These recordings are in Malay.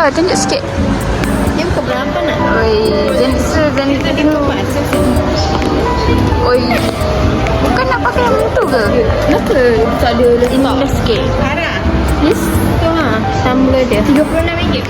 Zara, tunjuk sikit. Dia bukan berapa nak? Oi, Zenitsu. Oi. Bukan nak pakai yang tu ke? Kenapa? Tak ada letak. Ini sikit. Harap. Yes. Tu tumbler dia. RM36.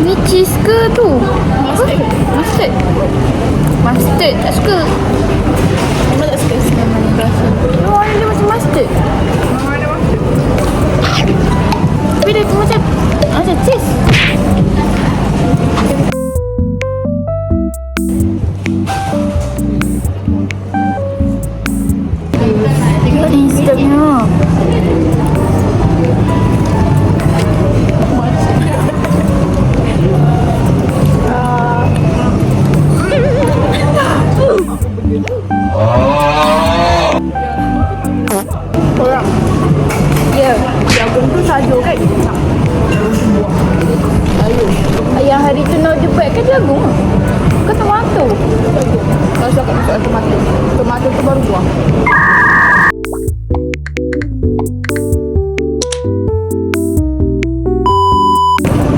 Ni cheese ke tu? Mustard. Mustard tak suka. Mama tak suka cinnamon rasa. Oh, dia macam mustard. Tapi dia tu macam cheese. Ni sedapnya. Ya, jagung tu sayur kan? Sayur. Yang hari tu nak jepet kan jagung ke tomato? Kalau cakap masuk tomato. Tomato tu baru buang.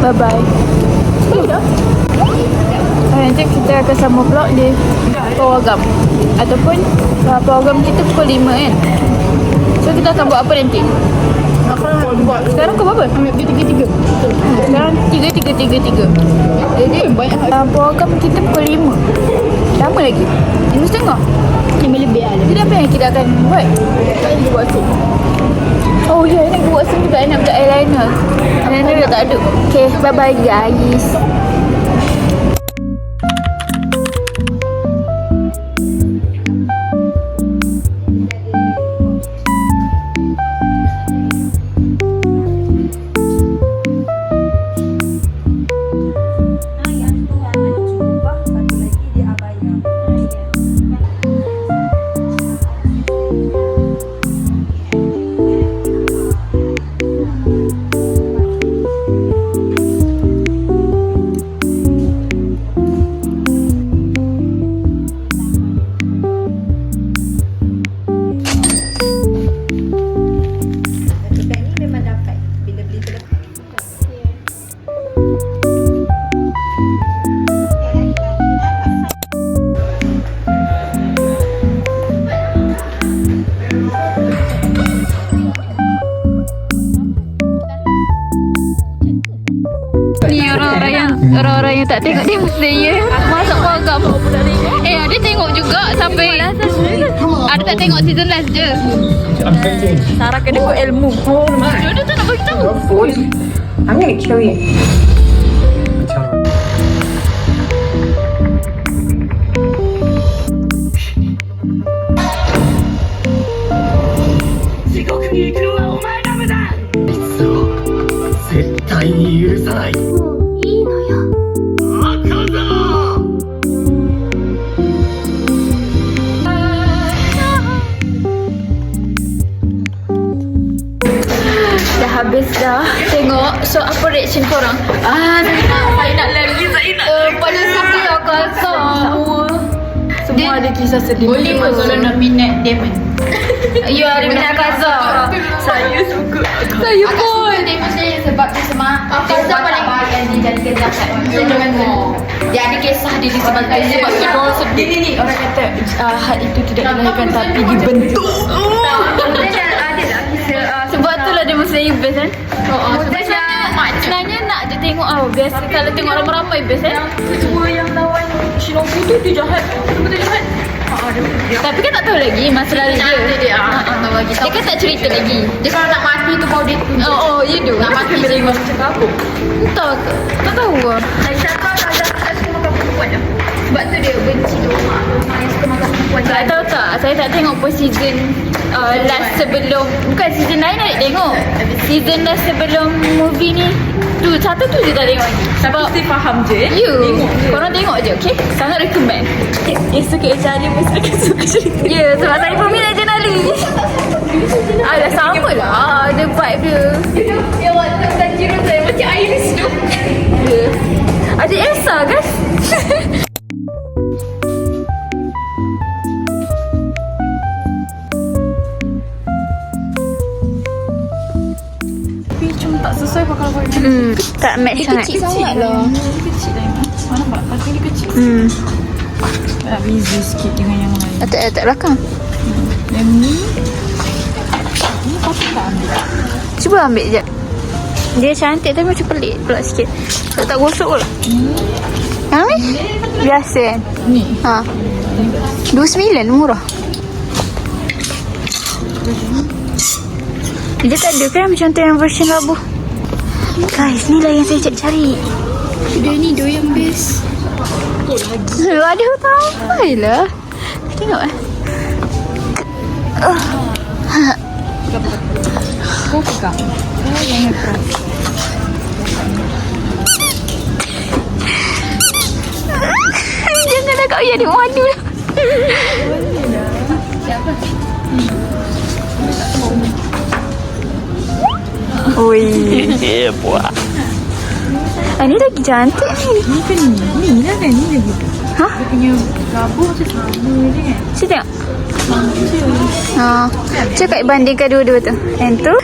Bye-bye. Dah. Nanti kita akan sambung vlog di program. Ataupun program kita pukul 5 kan. So kita akan buat apa nanti? Sekarang kau berapa? Ambil tiga-tiga. Sekarang 3. Jadi program kita pukul 5. Lama lagi. 5:30. 5 lebih lah. Jadi apa yang kita akan buat? Tak boleh buat tu. Oh ya, nak buat sini juga. Nak buat eyeliner. Eyeliner dah tak ada. Okay, bye-bye guys. Orang-orang yang tak tengok Demon Slayer masuk program. Dia tengok juga sampai ada tak tengok season last je. Sarah kena ikut ilmu. Dia tak nak bagi tahu. I'm gonna kill you. Habis dah tengok. So apa reaction korang? Saya nak lagi. Pada siapa yang kata semua ada kisah sedih. Boleh pun kalau nak minat Demon. You ada minat Kaza. Saya suka. Saya pun. Demon Slayer sebab dia Kaza paling bahagian dia jadi kejahat. Dia ada kisah dia disebabkan sebab kita orang sedih. Ni orang kata hal itu tidak dilahirkan tapi dibentuk. Sebab itulah dia mesti best kan? Sebenarnya nak je tengok biasa kalau tengok ramai-ramai best kan? Kedua yang lawan Shinobu tu dia jahat. Betul jahat. Tapi kan tak tahu lagi masa lalu dia. Dia kan tak cerita lagi. Dia kalau nak mati tu baru dia tunjuk. Oh, you do. Nak mati bila dia cakap apa? Tak tahu lah. Aisyah tak suka makan perempuan dah. Sebab tu dia benci tu mak yang suka makan perempuan. Tak tahu tak. Saya tak tengok per season last sebelum, bukan season lain nak tengok. Season last sebelum movie ni. Satu tu je tak tengok lagi. Sebab Mesti faham je. korang tengok je, okay? Sangat recommend. Suka Ejali pun suka cerita. Ya, sebab saya pun minat Jen Ali. Dah sama lah. Ada vibe dia. Yang waktu Tanjiro saya macam Iris tu. Ya. Ada Elsa kan? Tapi cuma tak sesuai kalau buat Tak match sangat. sangat lah. Kecil lah yang mana nampak? Kaki dia kecil. Tak busy sikit dengan yang lain. Tak belakang. Yang ni patut tak ambil. Cuba ambil je. Dia cantik tapi macam pelik pula sikit. Tak gosok pula. Ambil? Biasa kan? Ni. Ha. 29 murah. Dia tak ada kan macam tu yang version labu. Guys, ni lah yang saya cari. Dia ni doyan best. Ada tahu. Ayolah. Tengok eh. Kau pegang. Kau yang hebat. Janganlah kau ya, dia madu lah. Oi. Buah. Ni lagi cantik ni. Ni kan ni. Ni lah kan. Ni lagi. Ha? Dia punya labu macam sama je kan. Saya tengok. Cakap bandingkan dua-dua tu. Yang tu.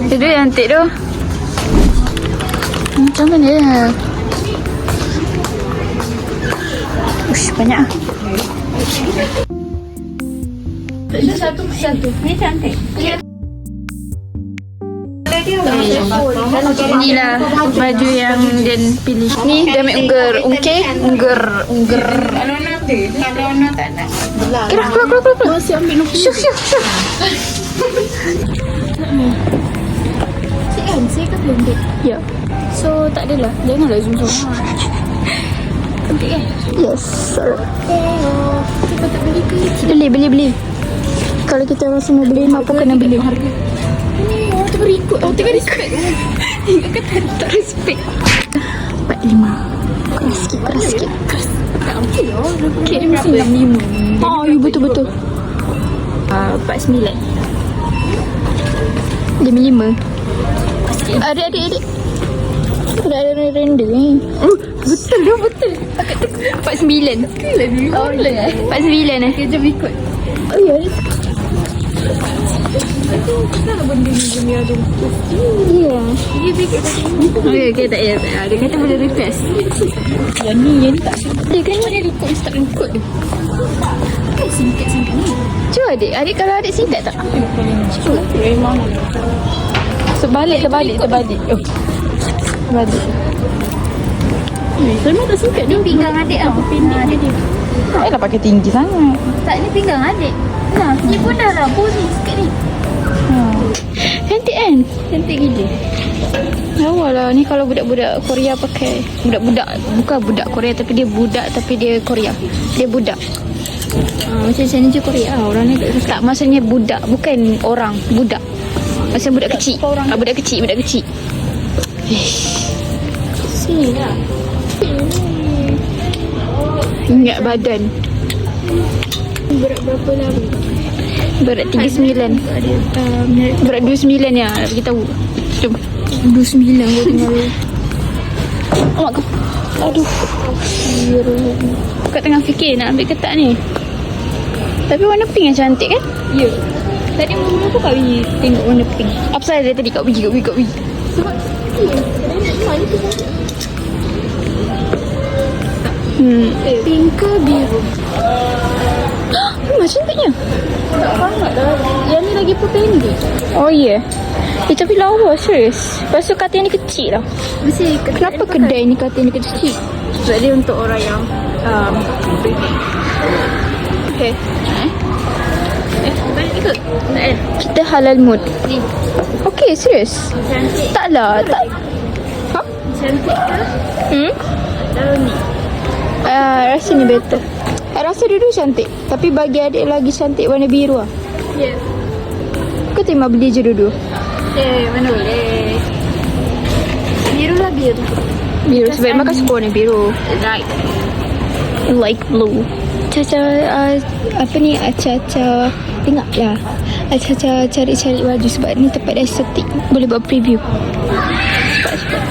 Dia tu cantik tu. Macam mana? Ush, banyak ah. Satu. Ni cantik. Inilah baju yang Den pilih. Ni dia ambil ungger. Ungger. Kalau nak dia. Kalau nak tak nak. Keluar. Masih ambil nombor. Syuf. Saya kan belum date. Ya. So tak adalah. Janganlah zoom. Cantik kan? Yes. Kita tak beli ke? Beli. Kalau kita rasa mau beli, apa kena beli. Ni orang tu berikut. Orang tengah respect. Ingat kata tak respect. 45. Keras sikit. Tak okey lah. Okay, Dia mesti 65. Oh, you betul. 49. 55. Adik. Ada render ni. Betul. 49. Oh, 49 eh. Kerja berikut. Oh, ya. Kenapa benda ni demi ada? Ya. Dia berikut kata ni. Okay, tak ya. Dia kata boleh request. Yang ni tak. Dia kan Dia ikut start ikut dia. Kan singkat-singkat ni. cuba adik kalau adik singkat tak? Cuba. Memang. Terbalik. Oh. Terbalik. Memang tak singkat ni. Pinggang adik tau. Pendek dia. Tak payah pakai tinggi sangat. Tak, ni pinggang adik. Nah, ni pun dah rabu ni sikit ni. Cantik kan? Cantik gila. Lawa lah. Ni kalau budak-budak Korea pakai. Budak-budak. Bukan budak Korea tapi dia budak tapi dia Korea. Dia budak. Macam je Korea. Orang ni Tak, maksudnya budak. Bukan orang. Budak. Macam budak kecil. Budak kecil. sini lah. Ingat badan. Berat berapa lah? Berat 39. Berat 29 ya. Nak beritahu. Jom. 29 aku tinggal. Oh, mak kau. Aduh. Kau tengah fikir nak ambil ketat ni. Tapi warna pink yang cantik kan? Ya. Tadi mula aku kau pergi tengok warna pink. Apa sahaja dari tadi kau pergi. Sebab pink ke biru? Macam cantiknya. Tak sangat dah. Yang ni lagi pun pendek. Oh ya. Tapi lawa serius. Lepas tu katil ni kecil lah. Mesti Kenapa kedai ni katil ni kecil? sebab dia untuk orang yang Okay. balik ke? Tak eh. Kita halal mood. Ni. Okay, serius. Cantik. Taklah. Tak. Ha? Cantik ke? Hmm? Dalam ni. Rasa ni better. Rasa dulu cantik. Tapi bagi adik lagi cantik warna biru lah. Ya. Kau terima beli je dulu. Mana boleh. Biru lah biru. Biru sebab Mak suka warna biru. Right. Like blue. Caca apa ni Caca tengok lah. Caca cari-cari baju sebab ni tempat estetik. Boleh buat preview. Cepat.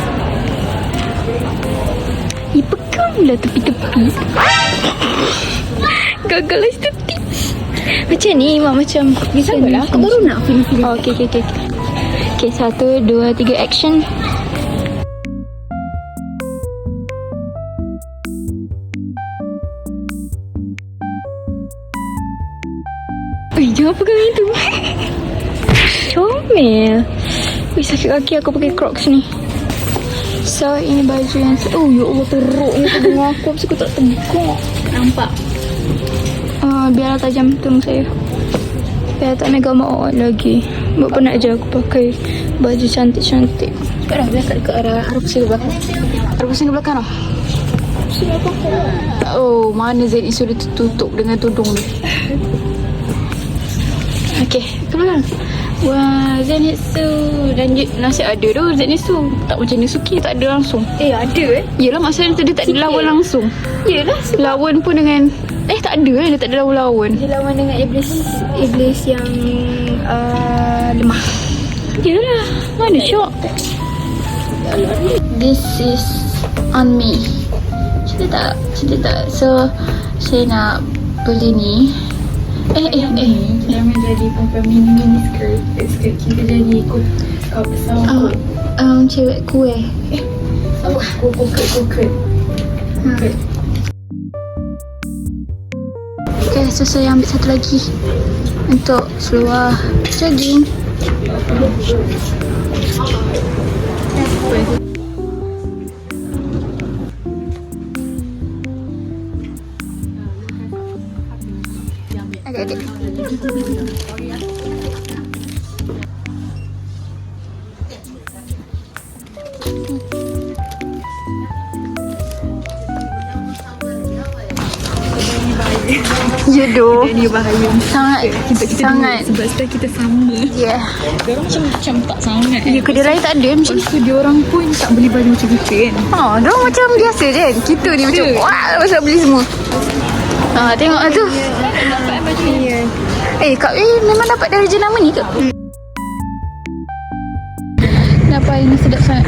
Pegang lah tepi-tepi. Gagal lah estetik. Macam ni Mak macam Sama lah. Aku baru nak film-film. Oh, okay. Okay, 1, 2, 3 action. Jangan pegang itu. Comel. Sakit kaki aku pakai Crocs ni. So, ini baju yang... Oh, ya Allah, teruknya tudung aku. Habis aku tak tegak. Nampak. Biarlah tajam tudung saya. Biar tak mega maut lagi. Buat penat je aku pakai baju cantik-cantik. Cepat dah. Biar ke arah pusing ke belakang. Arah pusing ke belakang tau. Oh, mana Zain Isu dia tertutup dengan tudung ni. Okay, ke belakang. Wah, Zain Isu. Dan nasi ada tu Zain Isu. Tak macam Nisuki, tak ada langsung. Ada Yelah, maksudnya dia tak ada lawan langsung. Yelah. Lawan pun dengan... tak ada dia tak ada lawan. Dia lawan dengan iblis yang lemah. Yelah, mana syok. This is on me. Cerita tak. So, saya nak beli ni. Jangan jadi perempuan mini skirt. Skirt kita jadi ikut pesawat. Cewek kuih. Kukut. Okay, so saya ambil satu lagi untuk seluar jogging. Adik-adik. Jodoh. Dia bahaya. Sangat. Sebab setelah kita sama. Yeah. Dia orang macam tak sangat. Ya, kedai lain tak ada macam ni. Lepas tu dia orang pun tak beli baju macam kita kan. Dia orang macam biasa je kan. Kita ni macam wah, pasal beli semua. Tengok lah tu. Nampak baju ni. Kak memang dapat dari jenama ni ke? Kenapa ini sedap sangat?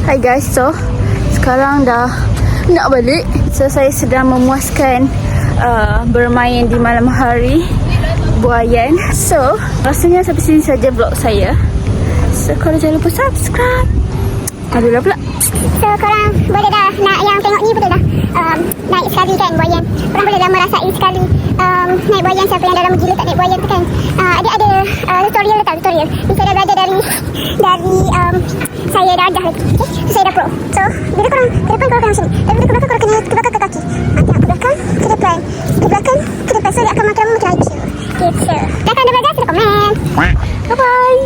Hai guys, so sekarang dah nak balik. So saya sedang memuaskan bermain di malam hari buayan. So rasanya sampai sini saja vlog saya. So korang jangan lupa subscribe. Aduh pula. So korang boleh dah nak yang tengok ni boleh dah naik sekali kan buayan. Korang boleh dah merasai sekali naik buayan. Siapa yang dah lama gila tak naik buayan tu kan. Ada tutorial tak tutorial. Ni saya dah belajar dari saya dah ajar lagi. Okay? So saya dah pro. So bila korang ke depan korang macam ni. Tapi bila ke belakang korang kena ke belakang ke kaki. Tengok ke belakang ke depan. Ke belakang ke depan. So dia akan makin lama makin laju. Gitu. Dah kan dah belajar sila komen. Bye bye.